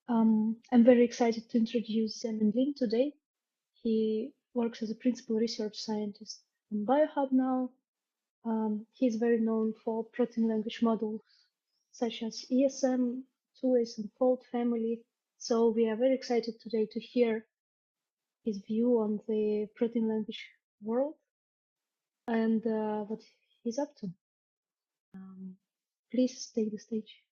I'm very excited to introduce Zeming today. He works as a principal research scientist in Biohub now. He's very known for protein language models such as ESM, two-ways and fold family. So we are very excited today to hear his view on the protein language world and what he's up to. Please take the stage.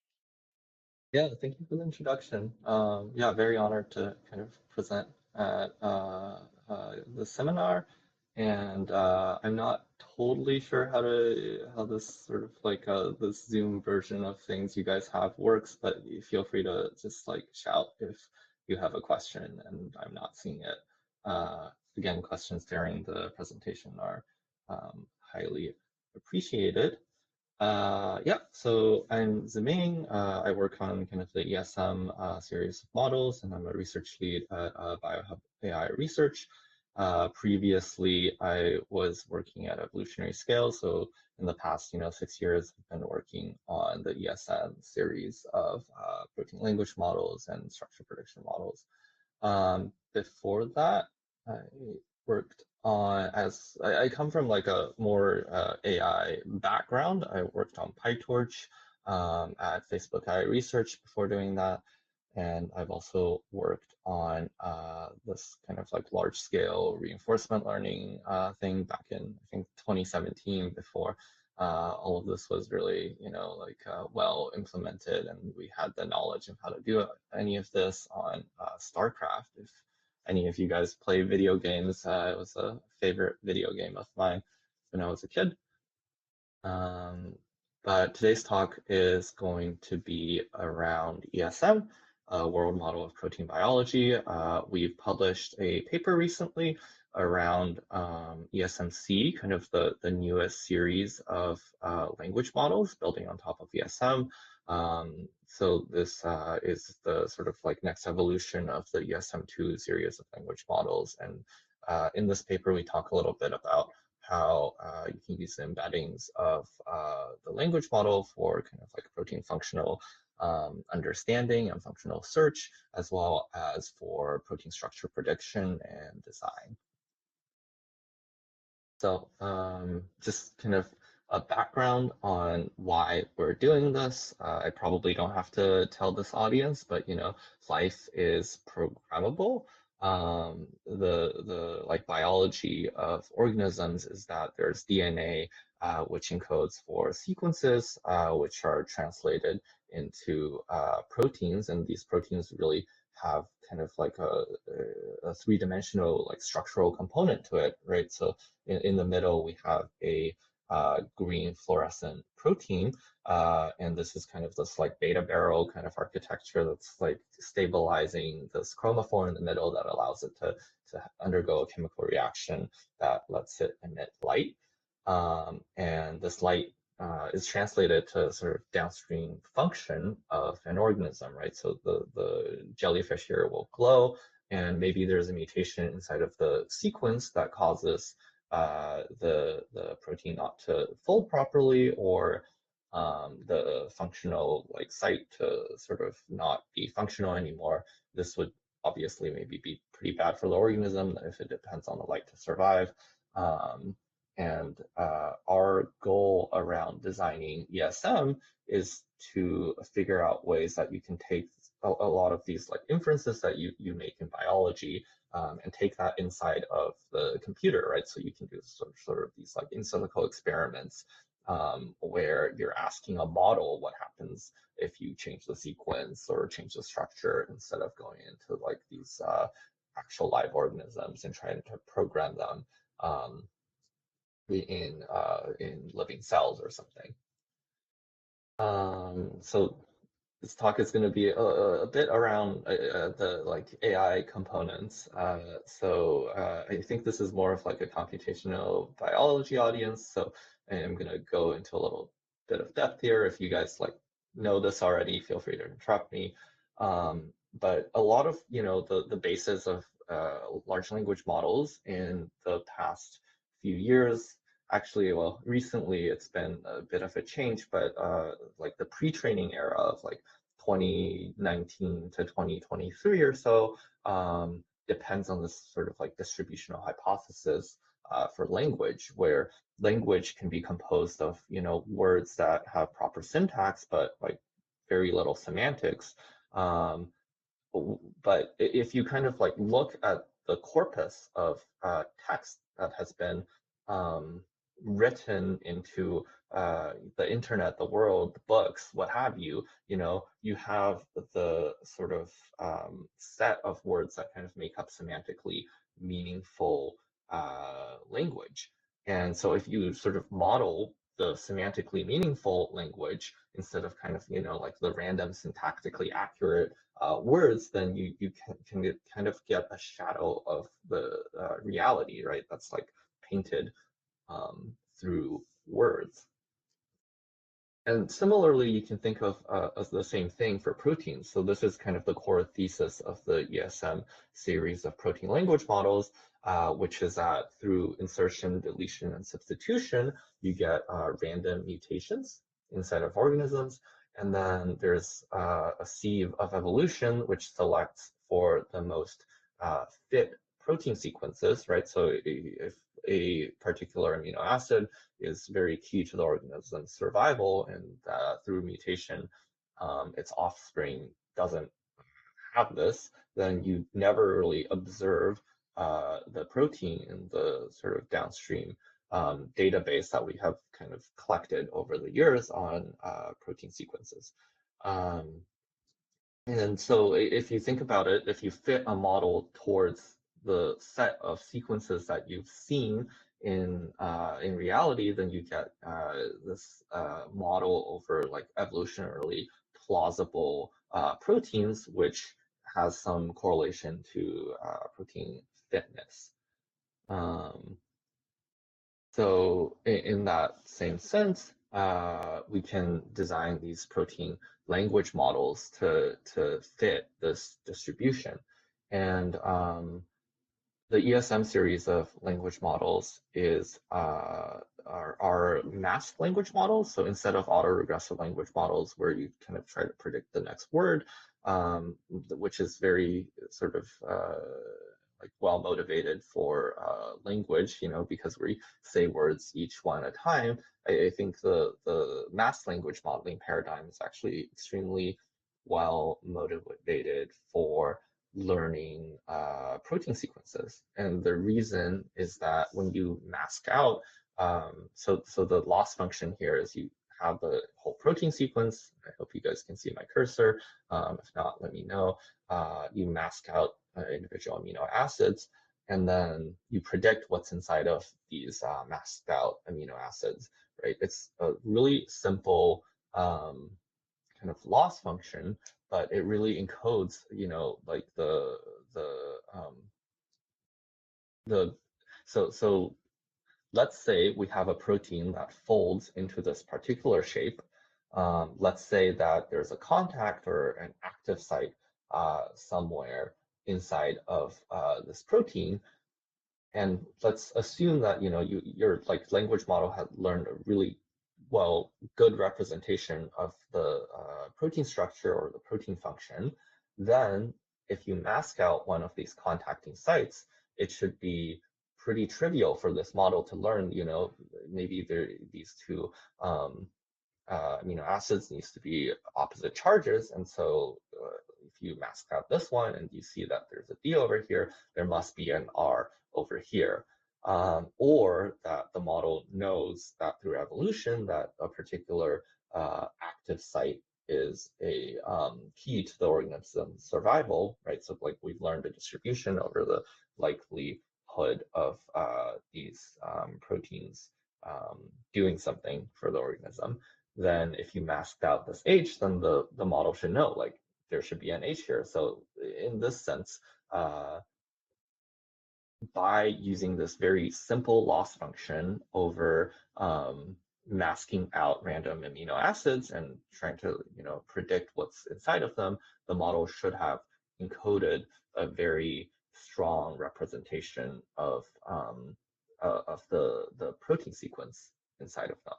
Yeah, thank you for the introduction. Yeah, very honored to kind of present at the seminar, and I'm not totally sure how this sort of like this Zoom version of things you guys have works, but feel free to just like shout if you have a question and I'm not seeing it. Again, questions during the presentation are highly appreciated. Yeah, so I'm Zeming. I work on kind of the ESM series of models, and I'm a research lead at Biohub AI Research. Previously, I was working at evolutionary scale, so in the past, 6 years, I've been working on the ESM series of protein language models and structure prediction models. Before that, I worked on as I come from like a more AI background. I worked on PyTorch at Facebook AI Research before doing that, and I've also worked on this kind of like large scale reinforcement learning thing back in I think 2017 before all of this was really like well implemented and we had the knowledge of how to do any of this on StarCraft. If any of you guys play video games, it was a favorite video game of mine when I was a kid. But today's talk is going to be around ESM, a world model of protein biology. We've published a paper recently around ESMC, kind of the newest series of language models building on top of ESM. So this is the sort of like next evolution of the ESM2 series of language models. And in this paper, we talk a little bit about how you can use the embeddings of the language model for kind of like protein functional understanding and functional search, as well as for protein structure prediction and design. So just kind of a background on why we're doing this. I probably don't have to tell this audience, but life is programmable. The like biology of organisms is that there's DNA which encodes for sequences which are translated into proteins, and these proteins really have kind of like a three-dimensional like structural component to it, right? So in the middle, we have a green fluorescent protein, and this is kind of this like beta barrel kind of architecture that's like stabilizing this chromophore in the middle that allows it to undergo a chemical reaction that lets it emit light. And this light is translated to sort of downstream function of an organism, right? So the jellyfish here will glow, and maybe there's a mutation inside of the sequence that causes the protein not to fold properly, or the functional like site to sort of not be functional anymore. This would obviously maybe be pretty bad for the organism if it depends on the light to survive. And our goal around designing ESM is to figure out ways that you can take a lot of these like inferences that you make in biology and take that inside of the computer, right? So you can do sort of these like in silico experiments where you're asking a model what happens if you change the sequence or change the structure instead of going into like these actual live organisms and trying to program them in living cells or something. So this talk is going to be a bit around the like AI components. I think this is more of like a computational biology audience. So I'm going to go into a little bit of depth here. If you guys like know this already, feel free to interrupt me. But a lot of the basis of large language models in the past few years. Actually, well, recently it's been a bit of a change, but like the pre-training era of like 2019 to 2023 or so, depends on this sort of like distributional hypothesis for language, where language can be composed of, words that have proper syntax, but like very little semantics. But if you kind of like look at the corpus of text that has been um, written into the internet, the world, the books, what have you, you have the sort of set of words that kind of make up semantically meaningful language. And so if you sort of model the semantically meaningful language instead of kind of, like the random syntactically accurate words, then you can kind of get a shadow of the reality, right? That's like painted through words. And similarly, you can think of as the same thing for proteins. So this is kind of the core thesis of the ESM series of protein language models, which is that through insertion, deletion, and substitution, you get random mutations inside of organisms. And then there's a sieve of evolution, which selects for the most fit protein sequences, right? So if a particular amino acid is very key to the organism's survival, and through mutation, its offspring doesn't have this, then you never really observe the protein in the sort of downstream database that we have kind of collected over the years on protein sequences. And so if you think about it, if you fit a model towards the set of sequences that you've seen in reality, then you get this model over like evolutionarily plausible proteins, which has some correlation to protein fitness. So in that same sense, we can design these protein language models to fit this distribution. And the ESM series of language models is are masked language models. So instead of autoregressive language models where you kind of try to predict the next word, which is very sort of like well motivated for language, because we say words each one at a time. I think the masked language modeling paradigm is actually extremely well motivated for learning protein sequences. And the reason is that when you mask out, so the loss function here is you have the whole protein sequence. I hope you guys can see my cursor. If not, let me know. You mask out individual amino acids, and then you predict what's inside of these masked out amino acids, right? It's a really simple kind of loss function, but it really encodes, like the so let's say we have a protein that folds into this particular shape. Let's say that there's a contact or an active site somewhere inside of this protein. And let's assume that your like language model had learned a really good representation of the protein structure or the protein function. Then if you mask out one of these contacting sites, it should be pretty trivial for this model to learn, maybe these two amino acids needs to be opposite charges. And so if you mask out this one and you see that there's a D over here, there must be an R over here. Or that the model knows that through evolution that a particular active site is a key to the organism's survival, right? So like we've learned the distribution over the likelihood of these proteins doing something for the organism. Then if you masked out this H, then the model should know like there should be an H here. So in this sense, by using this very simple loss function over masking out random amino acids and trying to predict what's inside of them, the model should have encoded a very strong representation of the protein sequence inside of them.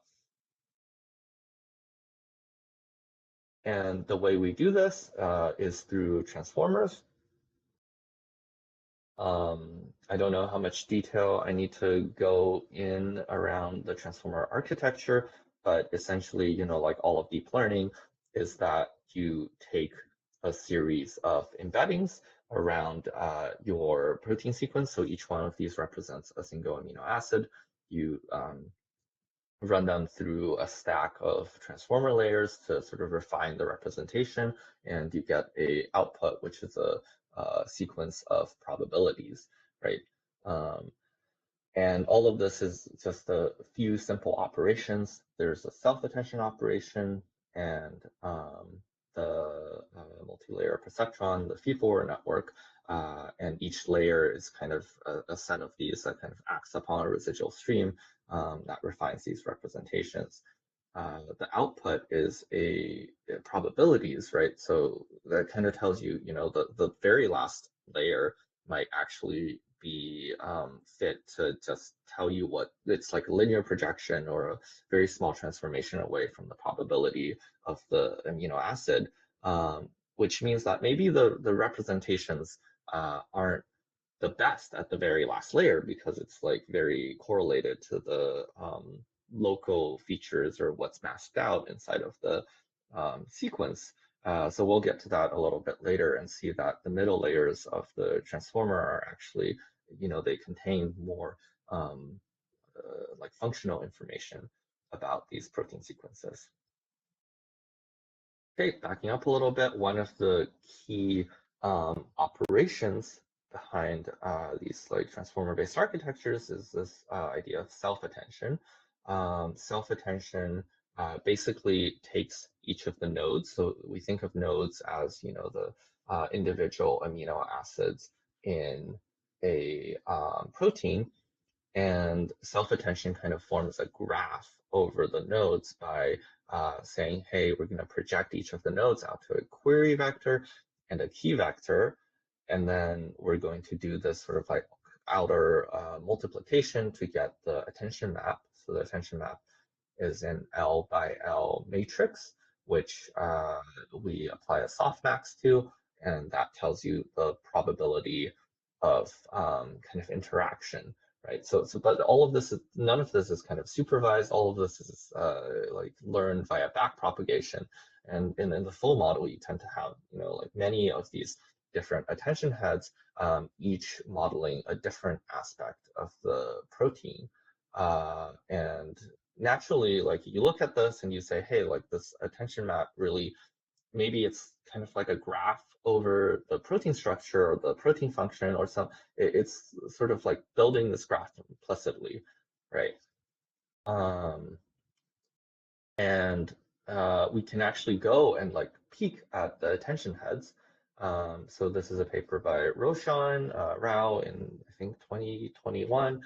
And the way we do this is through transformers. I don't know how much detail I need to go in around the transformer architecture, but essentially, like all of deep learning, is that you take a series of embeddings around your protein sequence. So each one of these represents a single amino acid. You run them through a stack of transformer layers to sort of refine the representation, and you get a output, which is a sequence of probabilities, right? Um, and all of this is just a few simple operations. There's a self-attention operation and the multi-layer perceptron, the feed-forward network, and each layer is kind of a set of these that kind of acts upon a residual stream that refines these representations. The output is a probabilities, right? So that kind of tells you, the very last layer might actually be fit to just tell you what it's like a linear projection or a very small transformation away from the probability of the amino acid, which means that maybe the representations aren't the best at the very last layer because it's like very correlated to the local features or what's masked out inside of the sequence. So we'll get to that a little bit later and see that the middle layers of the transformer are actually, they contain more like functional information about these protein sequences. Okay, backing up a little bit, one of the key operations behind these like transformer-based architectures is this idea of self-attention. Self-attention basically takes each of the nodes. So we think of nodes as, the individual amino acids in a protein, and self-attention kind of forms a graph over the nodes by saying, hey, we're going to project each of the nodes out to a query vector and a key vector. And then we're going to do this sort of like outer multiplication to get the attention map. So the attention map is an L by L matrix, which we apply a softmax to, and that tells you the probability of kind of interaction, right? So, but all of this is, none of this is kind of supervised. All of this is like learned via backpropagation. And in the full model, you tend to have, like many of these different attention heads, each modeling a different aspect of the protein. And naturally, like you look at this and you say, hey, like this attention map really, maybe it's kind of like a graph over the protein structure or the protein function or it's sort of like building this graph implicitly, right? And we can actually go and like peek at the attention heads. So this is a paper by Roshan Rao in I think 2021,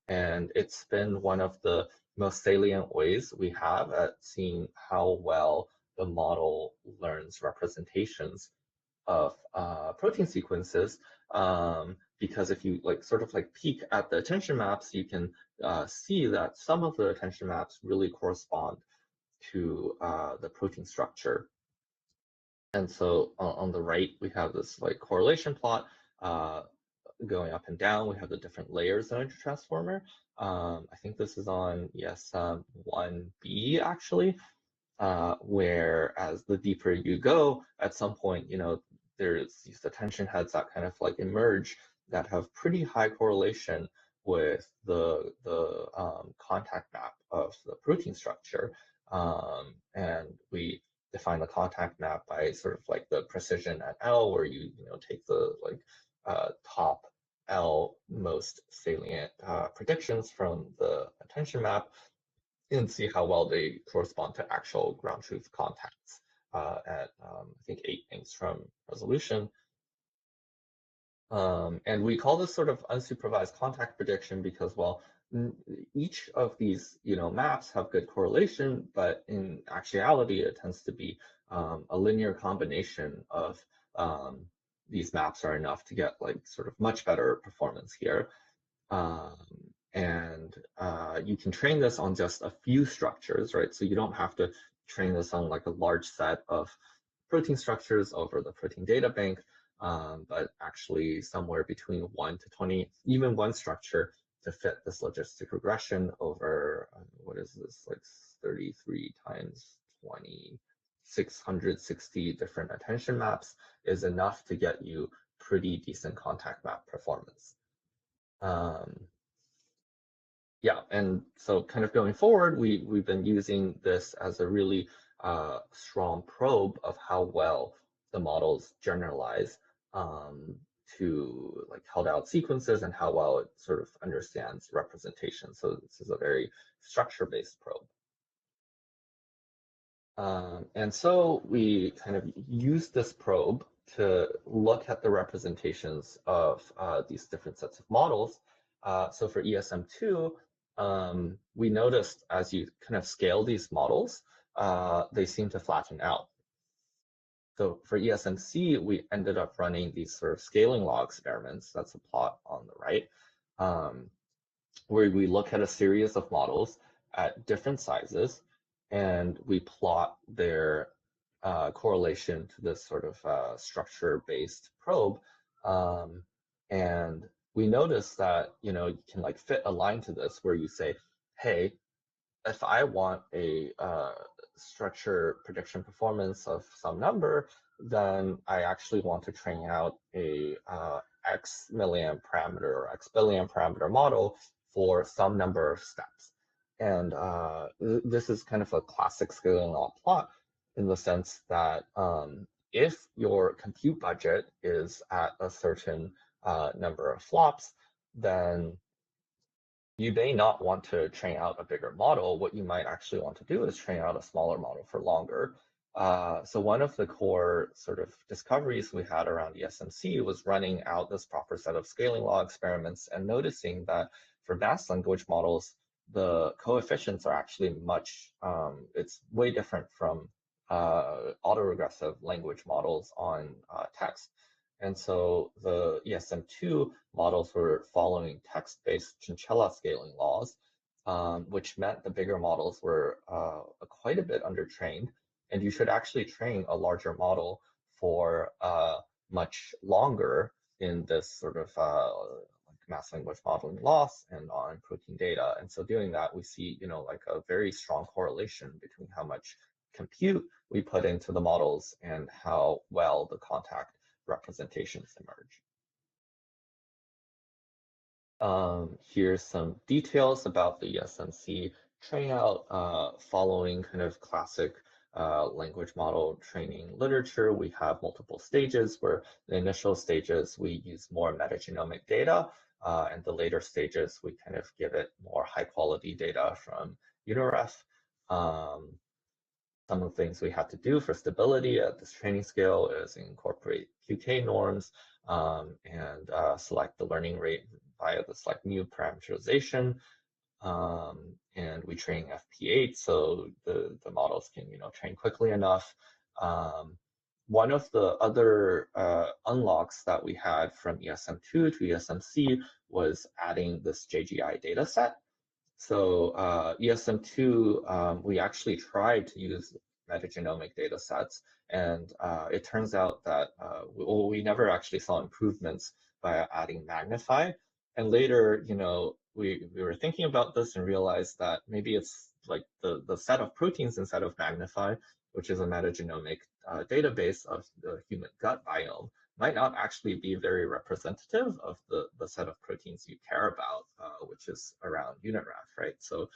and it's been one of the most salient ways we have at seeing how well the model learns representations of protein sequences. Because if you like sort of like peek at the attention maps, you can see that some of the attention maps really correspond to the protein structure. And so on the right, we have this like correlation plot going up and down. We have the different layers of intertransformer. I think this is on ESM1B actually, where as the deeper you go, at some point, there's these attention heads that kind of like emerge that have pretty high correlation with the contact map of the protein structure. And we define the contact map by sort of like the precision at L, where you take the like top L most salient predictions from the attention map and see how well they correspond to actual ground truth contacts at I think 8 angstrom resolution. And we call this sort of unsupervised contact prediction because, well, each of these maps have good correlation, but in actuality, it tends to be a linear combination of these maps are enough to get like sort of much better performance here. And you can train this on just a few structures, right? So you don't have to train this on like a large set of protein structures over the protein data bank, but actually somewhere between 1 to 20, even one structure to fit this logistic regression over, what is this, like 33 times 20, 660 different attention maps is enough to get you pretty decent contact map performance. Yeah, and so kind of going forward, we've been using this as a really strong probe of how well the models generalize to like held out sequences and how well it sort of understands representation. So this is a very structure-based probe. And so we kind of use this probe to look at the representations of these different sets of models. So for ESM2, we noticed as you kind of scale these models, they seem to flatten out. So for ESMC, we ended up running these sort of scaling law experiments. That's a plot on the right, where we look at a series of models at different sizes, and we plot their correlation to this sort of structure-based probe. And we notice that, you know, you can like fit a line to this where you say, hey, if I want a structure prediction performance of some number, then I actually want to train out a X milliamp parameter or X billion parameter model for some number of steps. And this is kind of a classic scaling law plot in the sense that if your compute budget is at a certain number of flops, then you may not want to train out a bigger model. What you might actually want to do is train out a smaller model for longer. So one of the core sort of discoveries we had around ESMC was running out this proper set of scaling law experiments and noticing that for vast language models, the coefficients are actually much, it's way different from autoregressive language models on text. And so the ESM2 models were following text-based chinchilla scaling laws, which meant the bigger models were quite a bit undertrained. And you should actually train a larger model for much longer in this sort of mass language modeling loss and on protein data. And so doing that, we see, you know, like a very strong correlation between how much compute we put into the models and how well the contact representations emerge. Here's some details about the ESMC trainout following kind of classic language model training literature. We have multiple stages where the initial stages we use more metagenomic data, and the later stages we kind of give it more high quality data from UniRef. Some of the things we had to do for stability at this training scale is incorporate QK norms and select the learning rate via this like new parameterization. And we train FP8 so the models can, you know, train quickly enough. One of the other unlocks that we had from ESM2 to ESMC was adding this JGI data set. So ESM2, we actually tried to use metagenomic data sets, and it turns out that we never actually saw improvements by adding Magnify. And later, you know, we were thinking about this and realized that maybe it's like the set of proteins instead of Magnify, which is a metagenomic database of the human gut biome, might not actually be very representative of the set of proteins you care about, which is around UniRef, right? So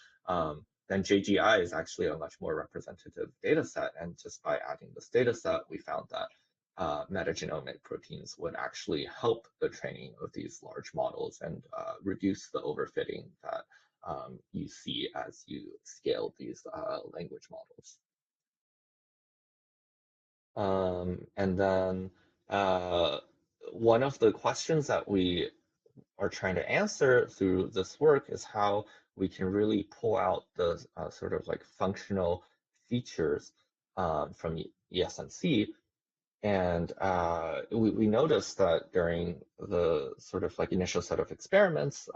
then JGI is actually a much more representative data set. And just by adding this data set, we found that metagenomic proteins would actually help the training of these large models and reduce the overfitting that you see as you scale these language models. And then one of the questions that we are trying to answer through this work is how we can really pull out the sort of like functional features from ESMC. And we noticed that during the sort of like initial set of experiments,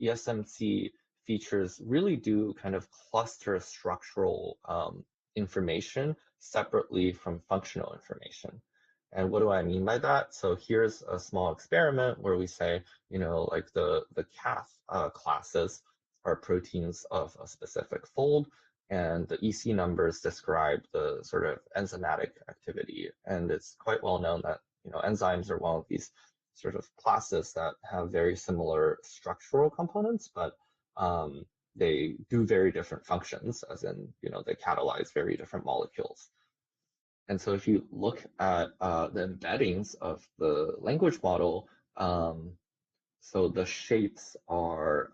ESMC features really do kind of cluster structural information separately from functional information. And what do I mean by that? So here's a small experiment where we say, like the CAF classes are proteins of a specific fold, and the EC numbers describe the sort of enzymatic activity. And it's quite well known that enzymes are one of these sort of classes that have very similar structural components, but they do very different functions, as in, they catalyze very different molecules. And so if you look at the embeddings of the language model, so the shapes are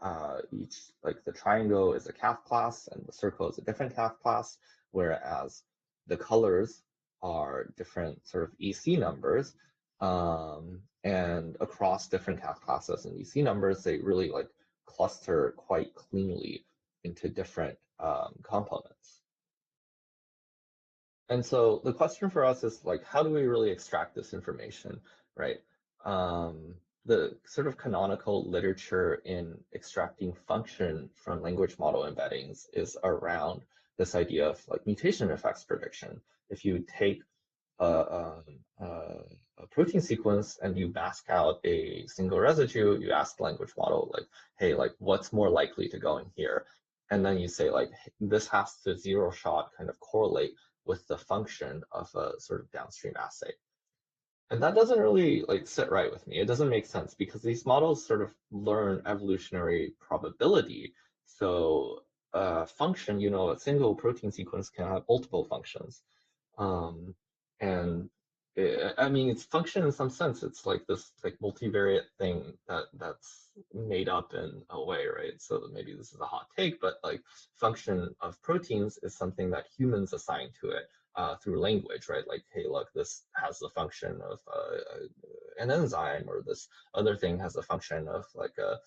each, like the triangle is a CAF class and the circle is a different CAF class, whereas the colors are different sort of EC numbers. And across different CAF classes and EC numbers, they really like cluster quite cleanly into different components. And so the question for us is like, how do we really extract this information, right? The sort of canonical literature in extracting function from language model embeddings is around this idea of like mutation effects prediction. If you take a protein sequence and you mask out a single residue, you ask the language model like, hey, like what's more likely to go in here? And then you say like, this has to zero shot kind of correlate with the function of a sort of downstream assay. And that doesn't really like sit right with me. It doesn't make sense because these models sort of learn evolutionary probability. So function, a single protein sequence can have multiple functions. And I mean, it's function in some sense. It's like this like multivariate thing that's made up in a way, right? So maybe this is a hot take, but like function of proteins is something that humans assign to it through language, right? Like, hey, look, this has the function of an enzyme, or this other thing has a function of like a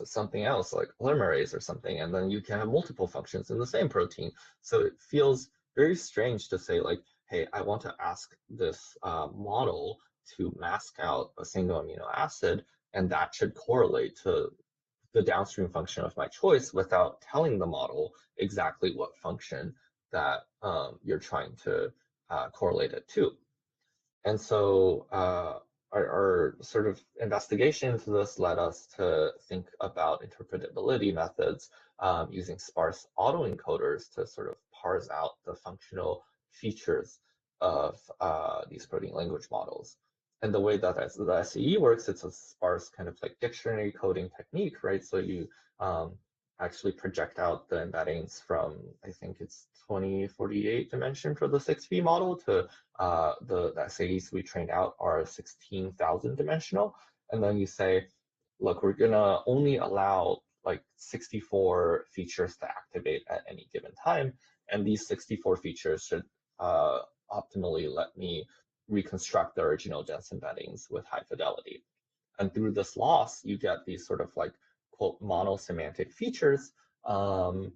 something else like polymerase or something, and then you can have multiple functions in the same protein. So it feels very strange to say like, hey, I want to ask this model to mask out a single amino acid, and that should correlate to the downstream function of my choice without telling the model exactly what function that you're trying to correlate it to. And so our sort of investigation into this led us to think about interpretability methods using sparse autoencoders to sort of parse out the functional features of these protein language models. And the way that the SAE works, it's a sparse kind of like dictionary coding technique, right? So you actually project out the embeddings from, I think it's 2048 dimension for the 6V model to the SAEs we trained out are 16,000 dimensional. And then you say, look, we're gonna only allow like 64 features to activate at any given time. And these 64 features should optimally let me reconstruct the original dense embeddings with high fidelity. And through this loss, you get these sort of like, quote, monosemantic features. And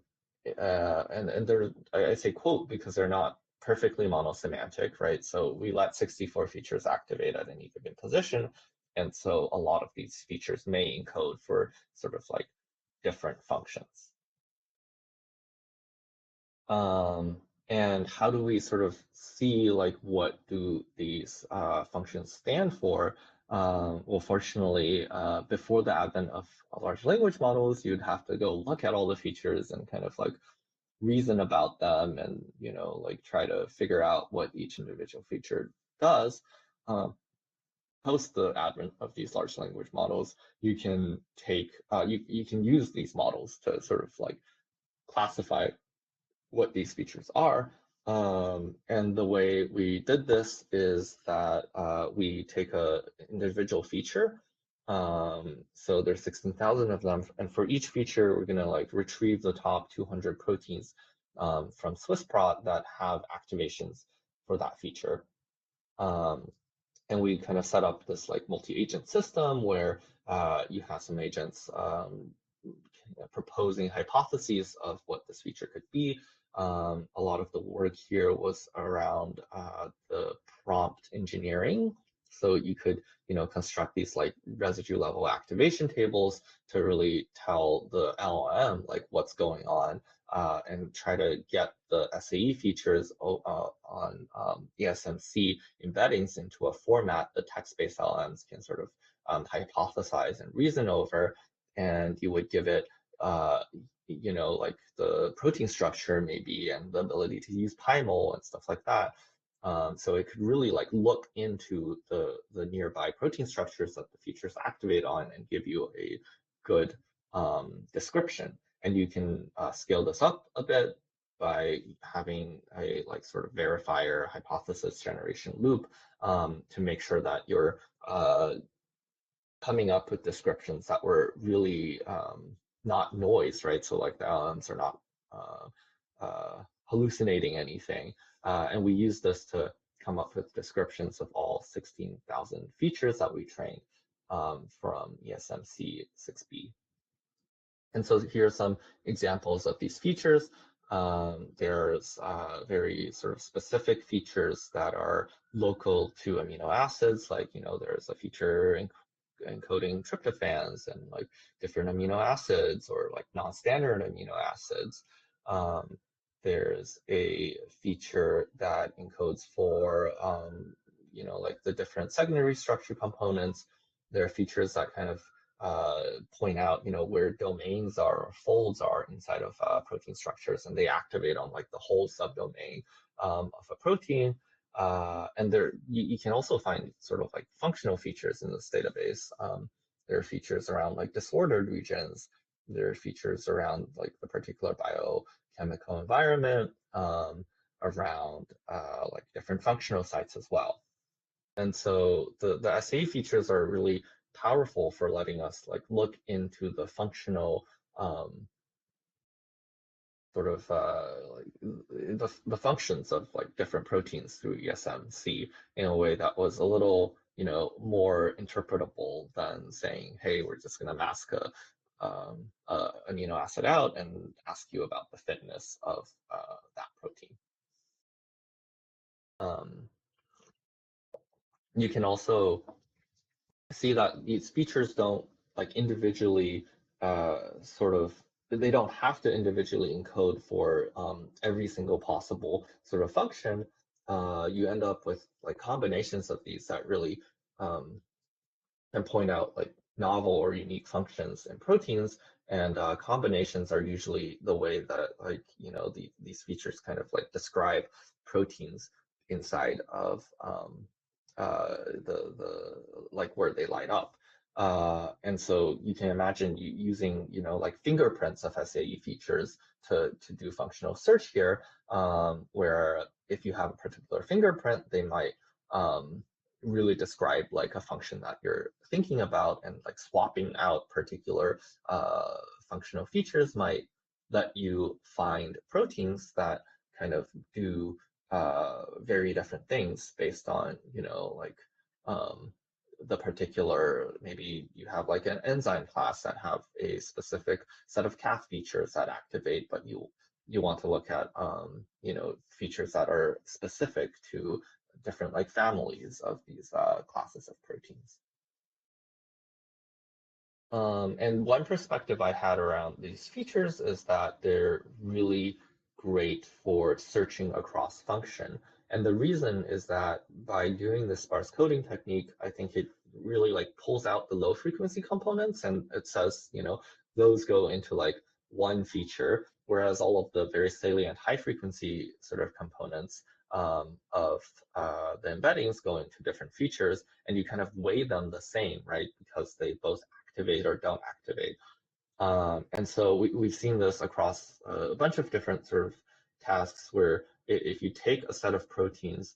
they're, I say quote because they're not perfectly monosemantic, right? So we let 64 features activate at any given position. And so a lot of these features may encode for sort of like different functions. And how do we sort of see like what do these functions stand for? Well, fortunately, before the advent of large language models, you'd have to go look at all the features and kind of like reason about them and, like try to figure out what each individual feature does. Post the advent of these large language models, you can take, you can use these models to sort of like classify what these features are. And the way we did this is that we take a individual feature. So there's 16,000 of them, and for each feature, we're gonna like retrieve the top 200 proteins from SwissProt that have activations for that feature. And we kind of set up this like multi-agent system where you have some agents proposing hypotheses of what this feature could be. A lot of the work here was around the prompt engineering. So you could, construct these like residue level activation tables to really tell the LLM like what's going on, and try to get the SAE features on ESMC embeddings into a format the text-based LLMs can sort of hypothesize and reason over, and you would give it, like the protein structure maybe and the ability to use PyMol and stuff like that. So it could really like look into the nearby protein structures that the features activate on and give you a good description. And you can scale this up a bit by having a like sort of verifier hypothesis generation loop, to make sure that you're coming up with descriptions that were really not noise, right? So like the LLMs are not hallucinating anything. And we use this to come up with descriptions of all 16,000 features that we trained from ESMC 6B. And so here are some examples of these features. There's very sort of specific features that are local to amino acids, like, there's a feature encoding tryptophans and like different amino acids or like non-standard amino acids. There's a feature that encodes for, like the different secondary structure components. There are features that kind of point out, where domains are or folds are inside of protein structures, and they activate on like the whole subdomain of a protein. And there, you can also find sort of like functional features in this database. There are features around like disordered regions. There are features around like the particular biochemical environment, around like different functional sites as well. And so the SAE features are really powerful for letting us like look into the functional sort of like the functions of like different proteins through ESMC in a way that was a little, more interpretable than saying, hey, we're just going to mask a amino acid out and ask you about the fitness of that protein. You can also see that these features don't like individually sort of, they don't have to individually encode for every single possible sort of function. You end up with like combinations of these that really can point out like novel or unique functions in proteins, and combinations are usually the way that like, these features kind of like describe proteins inside of the like where they light up. And so you can imagine using, like fingerprints of SAE features to do functional search here, where if you have a particular fingerprint, they might really describe like a function that you're thinking about, and like swapping out particular functional features might let you find proteins that kind of do very different things based on, like the particular, maybe you have like an enzyme class that have a specific set of CAF features that activate, but you want to look at features that are specific to different like families of these classes of proteins. And one perspective I had around these features is that they're really great for searching across function. And the reason is that by doing the sparse coding technique, I think it really like pulls out the low frequency components, and it says, those go into like one feature, whereas all of the very salient high frequency sort of components of the embeddings go into different features, and you kind of weigh them the same, right? Because they both activate or don't activate. And so we've seen this across a bunch of different sort of tasks where if you take a set of proteins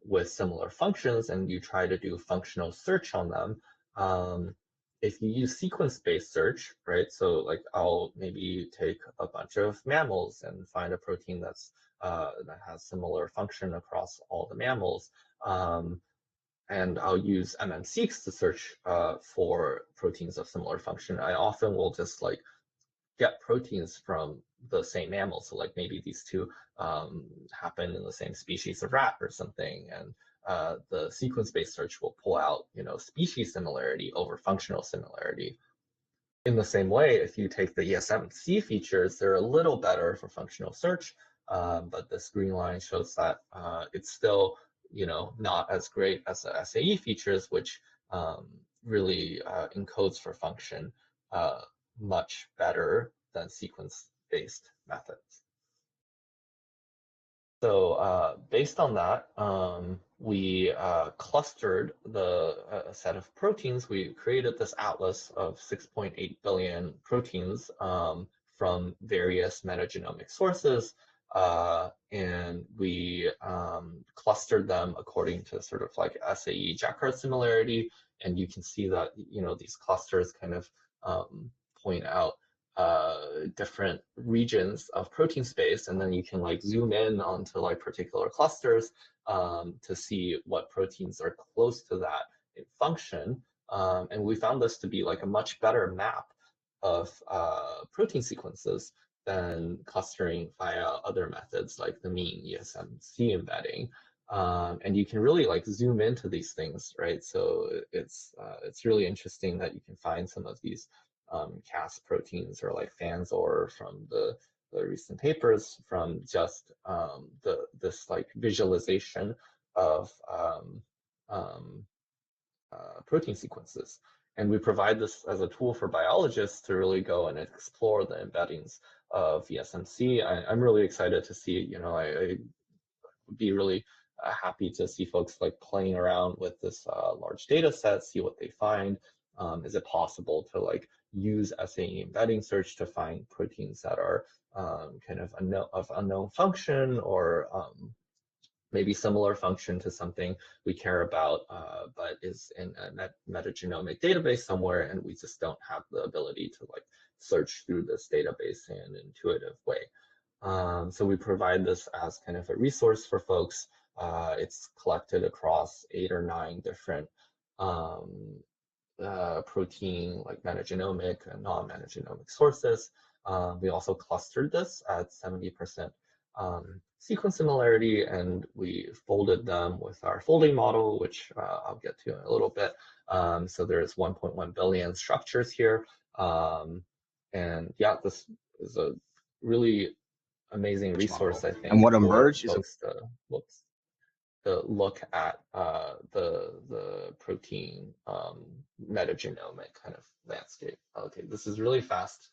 with similar functions and you try to do functional search on them, if you use sequence-based search, right? So like I'll maybe take a bunch of mammals and find a protein that has similar function across all the mammals. And I'll use MMSeqs to search for proteins of similar function. I often will just like get proteins from the same mammal. So like maybe these two happen in the same species of rat or something. And the sequence-based search will pull out, species similarity over functional similarity. In the same way, if you take the ESMC features, they're a little better for functional search, but this green line shows that it's still, not as great as the SAE features, which really encodes for function much better than sequence-based methods. So based on that, we clustered the set of proteins. We created this atlas of 6.8 billion proteins from various metagenomic sources, and we clustered them according to sort of like SAE Jacquard similarity. And you can see that, these clusters kind of point out different regions of protein space, and then you can like zoom in onto like particular clusters to see what proteins are close to that in function. And we found this to be like a much better map of protein sequences than clustering via other methods like the mean ESMC embedding. And you can really like zoom into these things, right? So it's really interesting that you can find some of these Cas proteins or like Fanzor from the recent papers from just this like visualization of protein sequences. And we provide this as a tool for biologists to really go and explore the embeddings of ESMC. I'm really excited to see, I would be really happy to see folks like playing around with this large data set, see what they find. Is it possible to like use SAE embedding search to find proteins that are kind of unknown function, or maybe similar function to something we care about, but is in a metagenomic database somewhere, and we just don't have the ability to like search through this database in an intuitive way. So we provide this as kind of a resource for folks. It's collected across 8 or 9 different protein, like metagenomic and non-metagenomic sources. We also clustered this at 70% sequence similarity, and we folded them with our folding model, which I'll get to in a little bit. So there's 1.1 billion structures here. And yeah, this is a really amazing resource, I think, and what for emerged folks to look at the protein metagenomic kind of landscape. Okay, this is really fast.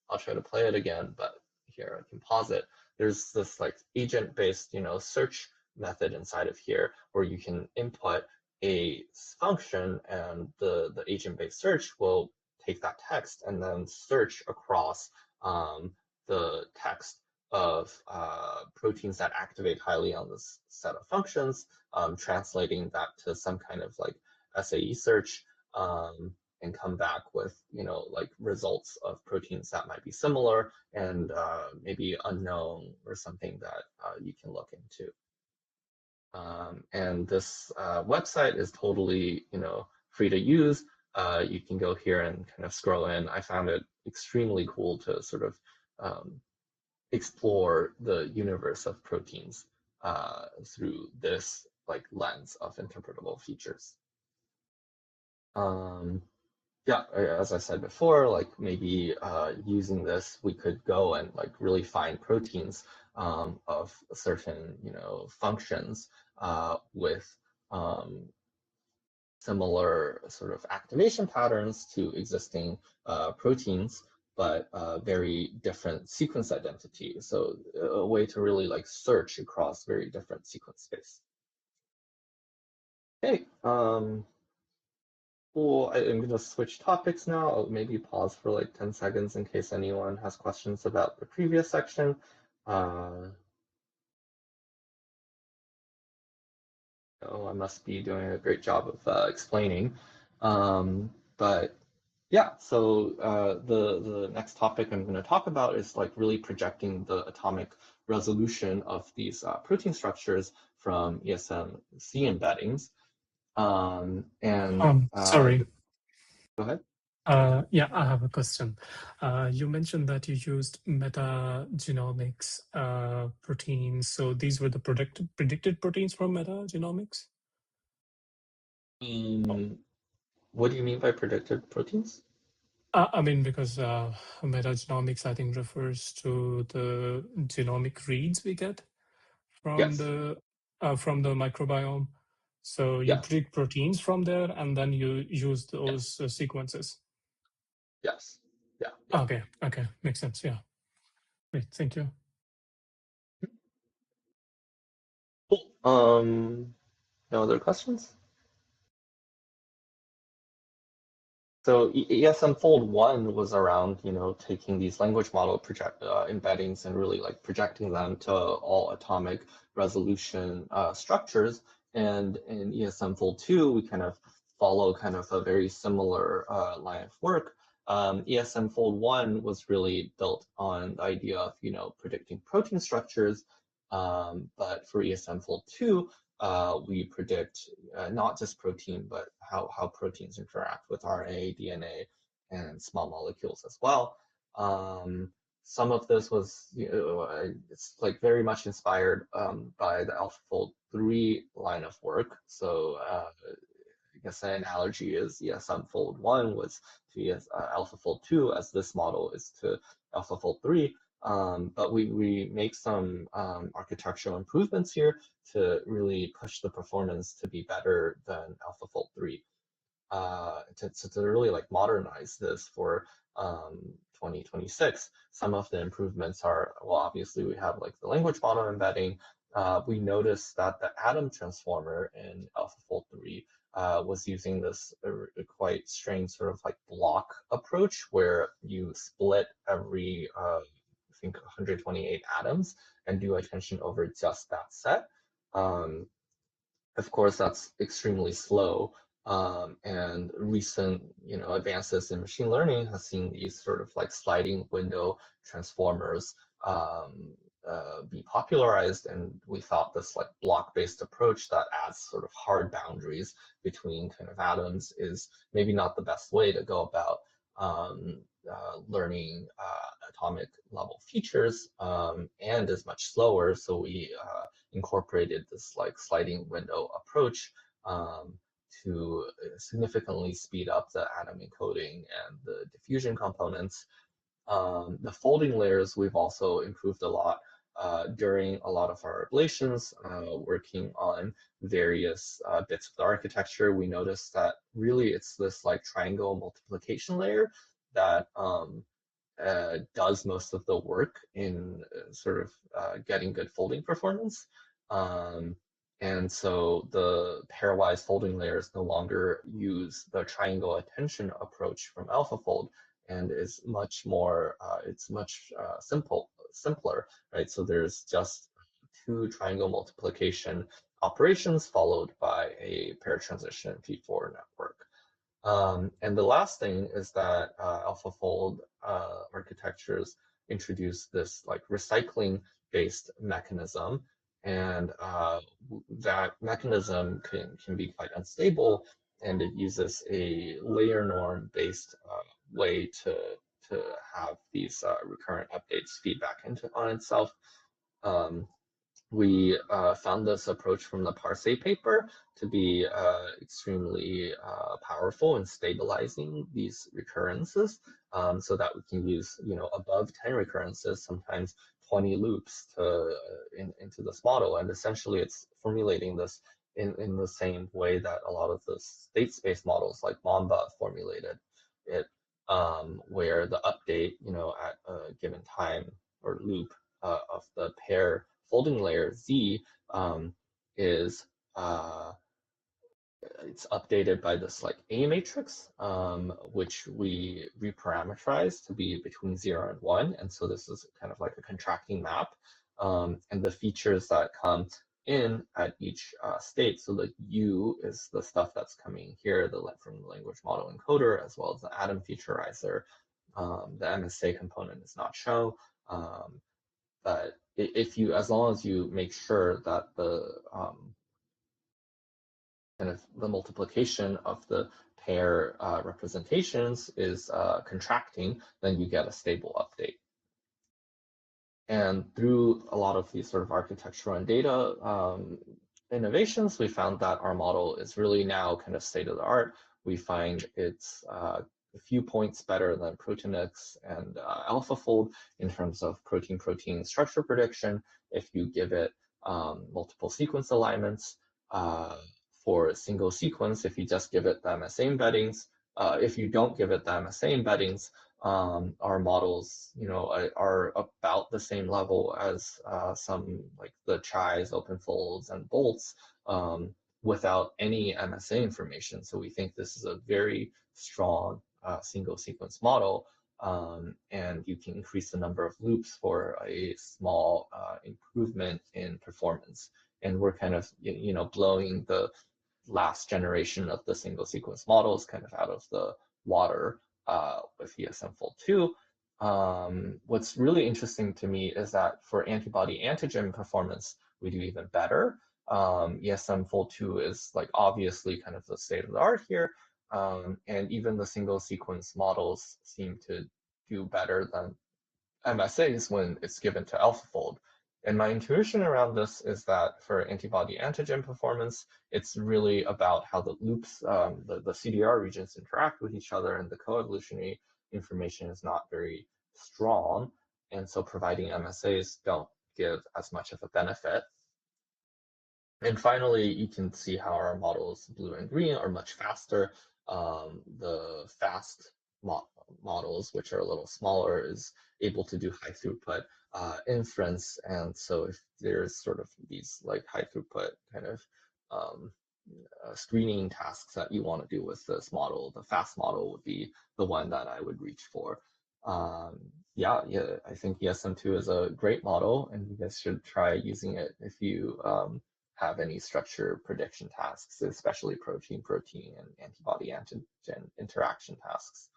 I'll try to play it again, but here I can pause it. There's this like agent-based, search method inside of here where you can input a function, and the agent-based search will take that text and then search across the text of proteins that activate highly on this set of functions, translating that to some kind of like SAE search, and come back with, like results of proteins that might be similar and maybe unknown or something that you can look into. And this website is totally, free to use. You can go here and kind of scroll in. I found it extremely cool to sort of explore the universe of proteins through this like lens of interpretable features. Yeah, as I said before, like maybe using this, we could go and like really find proteins of certain, functions with similar sort of activation patterns to existing proteins, but very different sequence identity. So a way to really like search across very different sequence space. Okay, cool. I'm going to switch topics now. I'll maybe pause for like 10 seconds in case anyone has questions about the previous section. Oh, I must be doing a great job of explaining. But yeah, so the next topic I'm going to talk about is like really projecting the atomic resolution of these protein structures from ESMC embeddings. Sorry. Go ahead. Yeah, I have a question. You mentioned that you used metagenomics proteins. So these were the predicted proteins from metagenomics? What do you mean by predicted proteins? I mean, because metagenomics, I think, refers to the genomic reads we get from Yes. the microbiome. So you Yeah. predict proteins from there, and then you use those sequences. Yes. Yeah. Yeah. Okay. Okay. Makes sense. Yeah. Great. Thank you. Cool. No other questions? So ESM Fold 1 was around, taking these language model project embeddings and really like projecting them to all atomic resolution structures. And in ESM Fold 2, we kind of follow kind of a very similar line of work. ESM Fold 1 was really built on the idea of, predicting protein structures. But for ESM Fold 2, we predict not just protein, but how proteins interact with RNA, DNA, and small molecules as well. Some of this was, it's like very much inspired by the AlphaFold 3 line of work. So I guess an analogy is ESM Fold 1 was to AlphaFold 2, as this model is to AlphaFold 3. But we make some architectural improvements here to really push the performance to be better than AlphaFold 3. To really like modernize this for 2026. Some of the improvements are, well, obviously we have like the language model embedding. We noticed that the atom transformer in AlphaFold 3 was using this quite strange sort of like block approach where you split every, I think 128 atoms and do attention over just that set. Of course, that's extremely slow. And recent, advances in machine learning has seen these sort of like sliding window transformers be popularized, and we thought this like block-based approach that adds sort of hard boundaries between kind of atoms is maybe not the best way to go about learning atomic level features, and is much slower. So we incorporated this like sliding window approach to significantly speed up the atom encoding and the diffusion components. The folding layers we've also improved a lot during a lot of our ablations, working on various bits of the architecture. We noticed that really it's this like triangle multiplication layer that does most of the work in sort of getting good folding performance. Um, and so the pairwise folding layers no longer use the triangle attention approach from AlphaFold and is much more, it's much simpler, right? So there's just two triangle multiplication operations followed by a pair transition P4 network. And the last thing is that AlphaFold architectures introduce this like recycling-based mechanism, and that mechanism can be quite unstable, and it uses a layer norm-based way to have these recurrent updates feedback on itself. Um, we found this approach from the Parse paper to be extremely powerful in stabilizing these recurrences, so that we can use, above 10 recurrences, sometimes 20 loops into this model. And essentially it's formulating this in the same way that a lot of the state space models like Mamba formulated it, where the update, at a given time or loop of the pair folding layer Z is it's updated by this like A matrix, which we reparameterize to be between 0 and 1. And so this is kind of like a contracting map. And the features that come in at each state. So the U is the stuff that's coming here, from the language model encoder, as well as the atom featurizer. The MSA component is not shown. But as long as you make sure that the kind of the multiplication of the pair representations is contracting, then you get a stable update. And through a lot of these sort of architectural and data innovations, we found that our model is really now kind of state of the art. We find it's a few points better than Proteinics and AlphaFold in terms of protein-protein structure prediction if you give it multiple sequence alignments. For a single sequence, if you just give it the MSA embeddings, if you don't give it the MSA embeddings, our models, are about the same level as some like the chis, open folds, and bolts without any MSA information. So we think this is a very strong single sequence model, and you can increase the number of loops for a small improvement in performance. And we're kind of, blowing the last generation of the single sequence models kind of out of the water with ESM-Fold2. What's really interesting to me is that for antibody antigen performance, we do even better. ESM-Fold2 is like obviously kind of the state of the art here, and even the single sequence models seem to do better than MSAs when it's given to AlphaFold. And my intuition around this is that for antibody antigen performance, it's really about how the loops, the CDR regions interact with each other, and the coevolutionary information is not very strong. And so providing MSAs don't give as much of a benefit. And finally, you can see how our models, blue and green, are much faster. The fast models, which are a little smaller, is able to do high throughput inference. And so if there's sort of these like high throughput kind of screening tasks that you want to do with this model, the fast model would be the one that I would reach for. Yeah, I think ESM2 is a great model, and you guys should try using it if you have any structure prediction tasks, especially protein-protein and antibody-antigen interaction tasks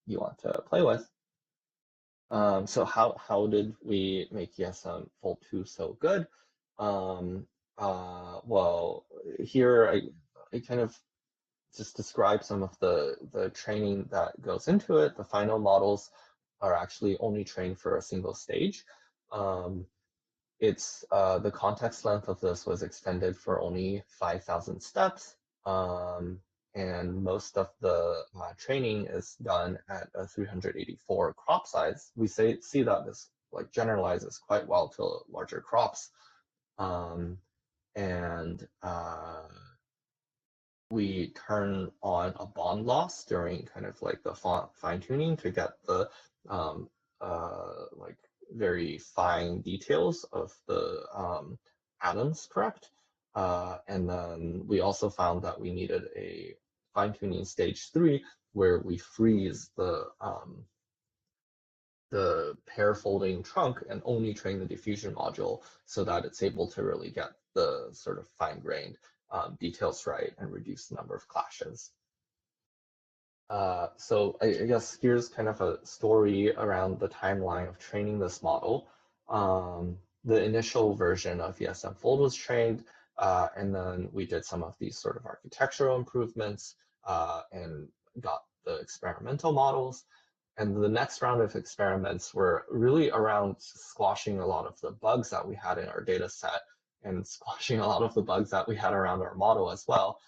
you want to play with. So how did we make ESM-Fold2 so good? Well, here I kind of just describe some of the training that goes into it. The final models are actually only trained for a single stage. It's the context length of this was extended for only 5,000 steps. And most of the training is done at a 384 crop size. We see that this like generalizes quite well to larger crops. And we turn on a bond loss during kind of like the fine tuning to get the like very fine details of the atoms correct. And then we also found that we needed a fine tuning stage 3 where we freeze the pair folding trunk and only train the diffusion module so that it's able to really get the sort of fine-grained details right and reduce the number of clashes. So I guess here's kind of a story around the timeline of training this model. The initial version of ESM-Fold was trained, and then we did some of these sort of architectural improvements and got the experimental models. And the next round of experiments were really around squashing a lot of the bugs that we had in our data set and squashing a lot of the bugs that we had around our model as well.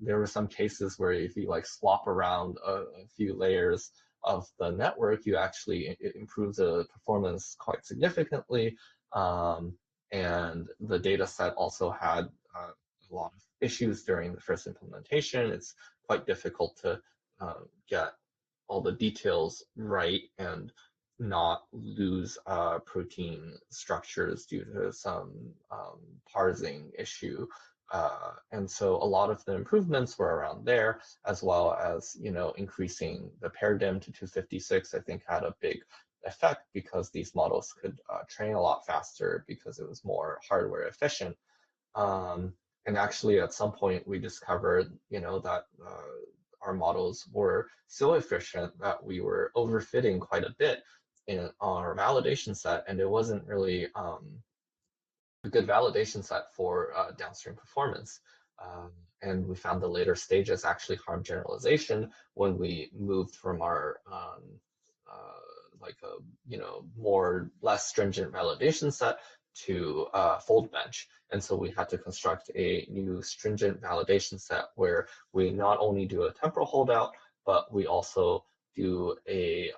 There were some cases where if you like swap around a few layers of the network, you actually improve the performance quite significantly. And the data set also had a lot of issues during the first implementation. It's quite difficult to get all the details right and not lose protein structures due to some parsing issue. And so a lot of the improvements were around there, as well as, increasing the pair dim to 256, I think had a big effect because these models could train a lot faster because it was more hardware efficient. And actually at some point we discovered, that our models were so efficient that we were overfitting quite a bit in our validation set, and it wasn't really a good validation set for downstream performance. And we found the later stages actually harm generalization when we moved from our like a less stringent validation set to fold bench. And so we had to construct a new stringent validation set where we not only do a temporal holdout, but we also do a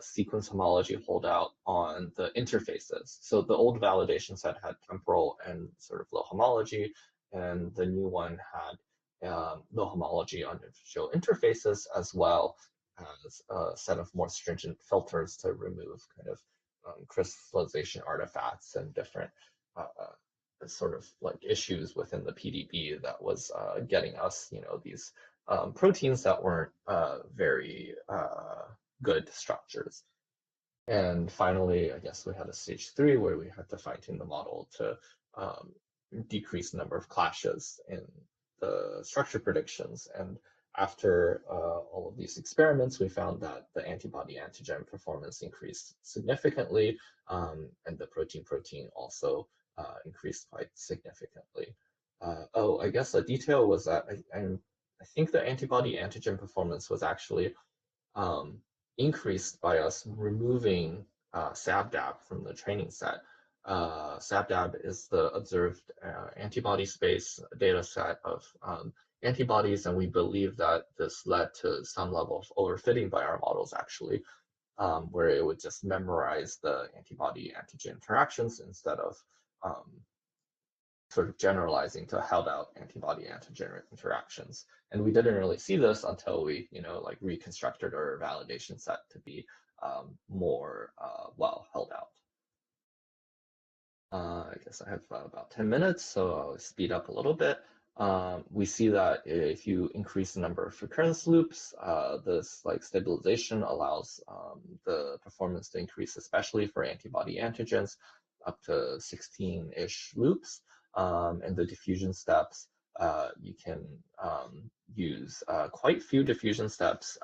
sequence homology holdout on the interfaces. So the old validation set had temporal and sort of low homology, and the new one had low homology on individual interfaces, as well as a set of more stringent filters to remove kind of crystallization artifacts and different sort of like issues within the PDB that was getting us, these proteins that weren't very good structures. And finally, I guess we had a stage 3 where we had to fine tune the model to decrease the number of clashes in the structure predictions. And after all of these experiments, we found that the antibody antigen performance increased significantly, and the protein-protein also increased quite significantly. I guess a detail was that I think the antibody antigen performance was actually increased by us removing SABDAB from the training set. SABDAB is the observed antibody space data set of antibodies, and we believe that this led to some level of overfitting by our models, actually, where it would just memorize the antibody antigen interactions instead of sort of generalizing to held out antibody antigen interactions. And we didn't really see this until we, like reconstructed our validation set to be more well held out. I guess I have about 10 minutes, so I'll speed up a little bit. We see that if you increase the number of recurrence loops, this like stabilization allows the performance to increase, especially for antibody antigens, up to 16-ish loops. And the diffusion steps, you can use quite few diffusion steps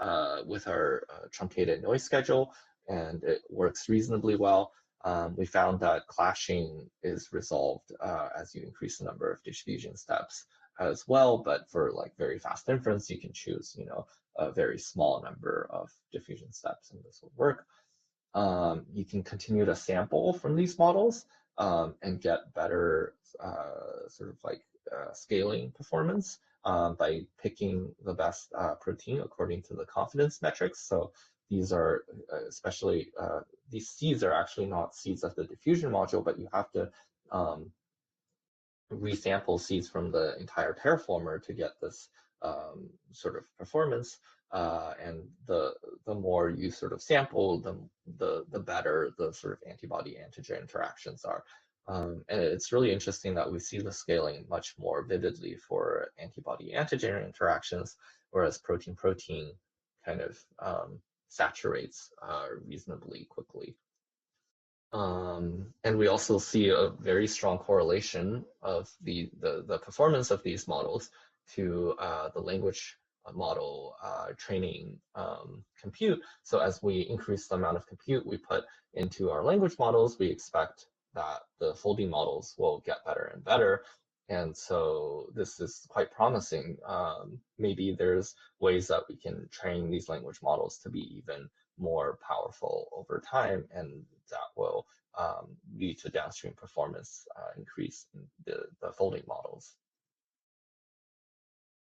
with our truncated noise schedule, and it works reasonably well. We found that clashing is resolved as you increase the number of diffusion steps as well, but for like very fast inference, you can choose, a very small number of diffusion steps, and this will work. You can continue to sample from these models and get better sort of like scaling performance by picking the best protein according to the confidence metrics. So these are especially, these seeds are actually not seeds of the diffusion module, but you have to resample seeds from the entire terraformer to get this sort of performance. And the more you sort of sample, the better the sort of antibody antigen interactions are. And it's really interesting that we see the scaling much more vividly for antibody antigen interactions, whereas protein-protein kind of saturates reasonably quickly. And we also see a very strong correlation of the performance of these models to the language model training compute. So as we increase the amount of compute we put into our language models, we expect that the folding models will get better and better. And so this is quite promising. Maybe there's ways that we can train these language models to be even more powerful over time, and that will lead to downstream performance increase in the folding models.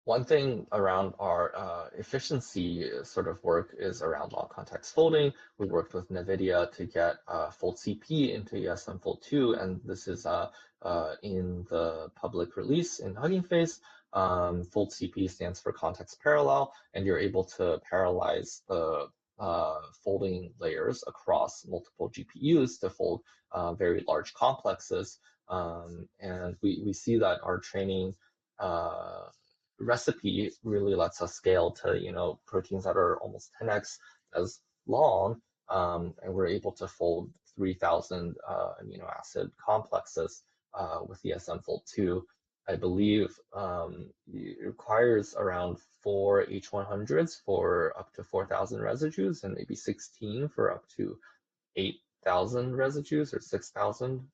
One thing around our efficiency sort of work is around long context folding. We worked with NVIDIA to get fold CP into ESM fold 2, and this is in the public release in Hugging Face. Fold CP stands for context parallel, and you're able to parallelize the folding layers across multiple GPUs to fold very large complexes. And we see that our training recipe really lets us scale to proteins that are almost 10x as long, and we're able to fold 3,000 amino acid complexes with ESM fold 2. I believe it requires around 4 H100s for up to 4,000 residues, and maybe 16 for up to 8,000 residues or 6,000.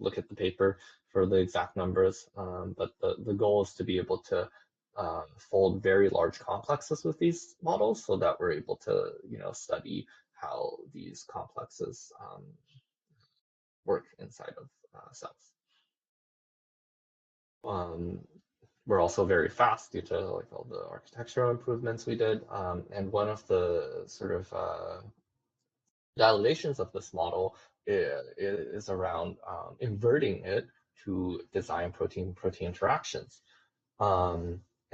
look at the paper for the exact numbers, but the goal is to be able to fold very large complexes with these models so that we're able to, study how these complexes work inside of cells. We're also very fast due to like all the architectural improvements we did. And one of the sort of validations of this model is around inverting it to design protein-protein interactions.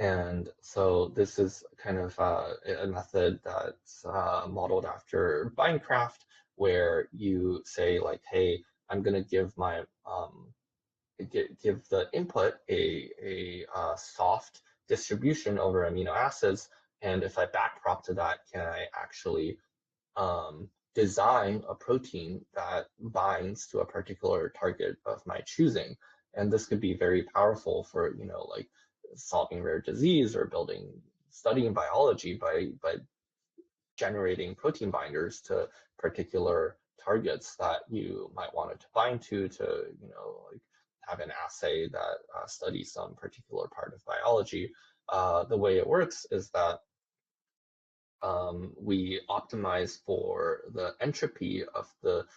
And so this is kind of a method that's modeled after Minecraft, where you say like, hey, I'm going to give my give the input a soft distribution over amino acids, and if I backprop to that, can I actually design a protein that binds to a particular target of my choosing? And this could be very powerful for like solving rare disease or studying biology by generating protein binders to particular targets that you might want it to bind to like have an assay that studies some particular part of biology. The way it works is that we optimize for the entropy of the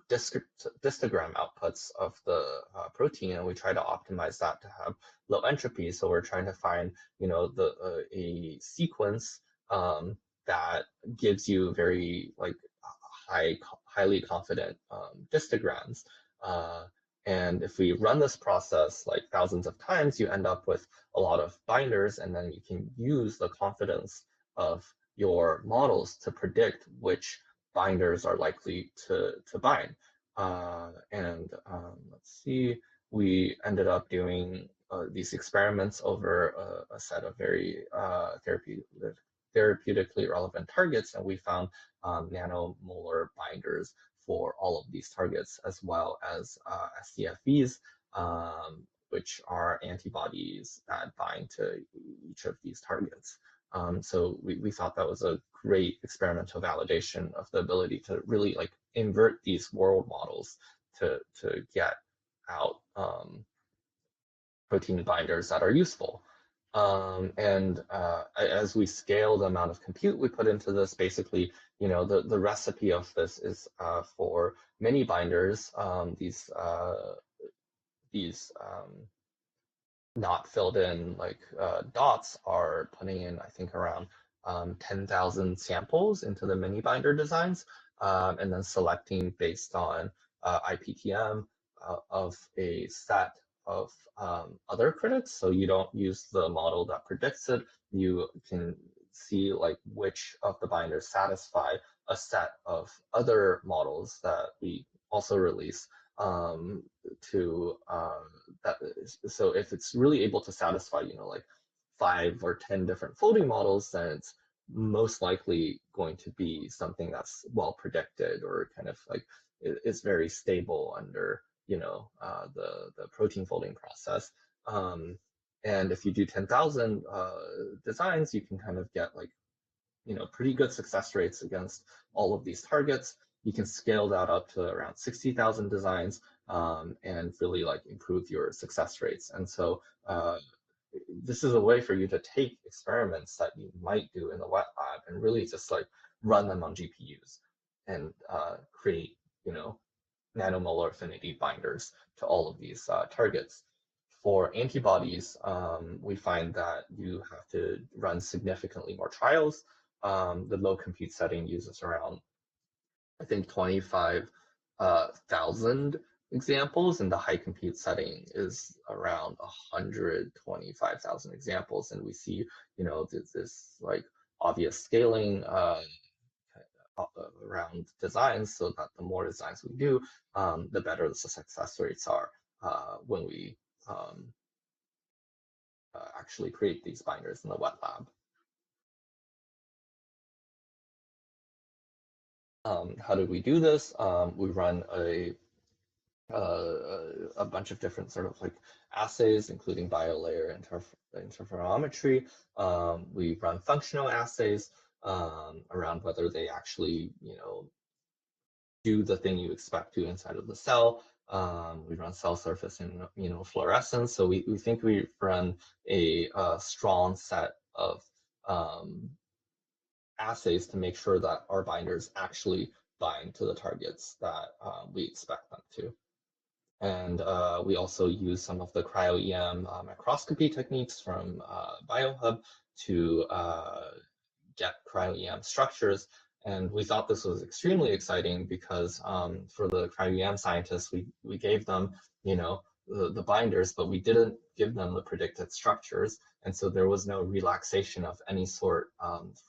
distogram outputs of the protein, and we try to optimize that to have low entropy. So we're trying to find, a sequence that gives you very like highly confident distograms. And if we run this process like thousands of times, you end up with a lot of binders, and then you can use the confidence of your models to predict which binders are likely to bind. Let's see, we ended up doing these experiments over a set of very therapeutically relevant targets, and we found nanomolar binders for all of these targets, as well as SCFVs, which are antibodies that bind to each of these targets. So we thought that was a great experimental validation of the ability to really like invert these world models to get out protein binders that are useful. As we scale the amount of compute we put into this, basically, the recipe of this is for many binders, these not filled in like dots are putting in, I think, around 10,000 samples into the mini binder designs, and then selecting based on IPTM of a set of other critics. So you don't use the model that predicts it. You can see like which of the binders satisfy a set of other models that we also release so if it's really able to satisfy like 5 or 10 different folding models, then it's most likely going to be something that's well predicted or kind of like is very stable under the protein folding process. And if you do 10,000 designs, you can kind of get like pretty good success rates against all of these targets. You can scale that up to around 60,000 designs and really like improve your success rates. And so this is a way for you to take experiments that you might do in the wet lab and really just like run them on GPUs and create, nanomolar affinity binders to all of these targets. For antibodies, we find that you have to run significantly more trials. The low compute setting uses around, I think, 25,000 examples, and the high compute setting is around 125,000 examples. And we see, this like obvious scaling around designs, so that the more designs we do, the better the success rates are when we actually create these binders in the wet lab. How did we do this? We run a bunch of different sort of like assays, including biolayer interferometry. We run functional assays around whether they actually, do the thing you expect to inside of the cell. We run cell surface immunofluorescence. So we think we run a strong set of assays to make sure that our binders actually bind to the targets that we expect them to. And we also use some of the cryo-EM microscopy techniques from Biohub to get cryo-EM structures. And we thought this was extremely exciting because for the cryo-EM scientists, we gave them, the binders, but we didn't give them the predicted structures. And so there was no relaxation of any sort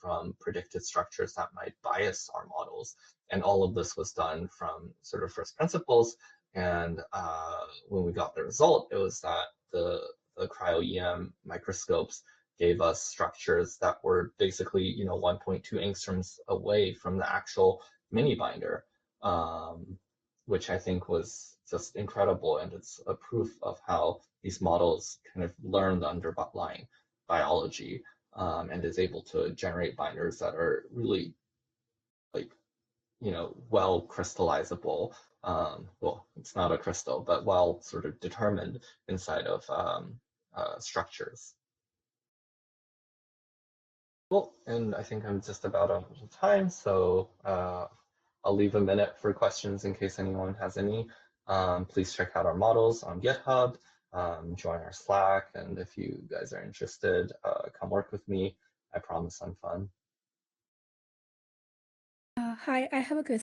from predicted structures that might bias our models. And all of this was done from sort of first principles. And when we got the result, it was that the cryo-EM microscopes gave us structures that were basically 1.2 angstroms away from the actual mini binder, which I think was just incredible, and it's a proof of how these models kind of learn the underlying biology and is able to generate binders that are really like well crystallizable. Well, it's not a crystal, but well sort of determined inside of structures. Cool, and I think I'm just about out of time, so I'll leave a minute for questions in case anyone has any. Please check out our models on GitHub, join our Slack, and if you guys are interested, come work with me. I promise I'm fun. Hi, I have a question.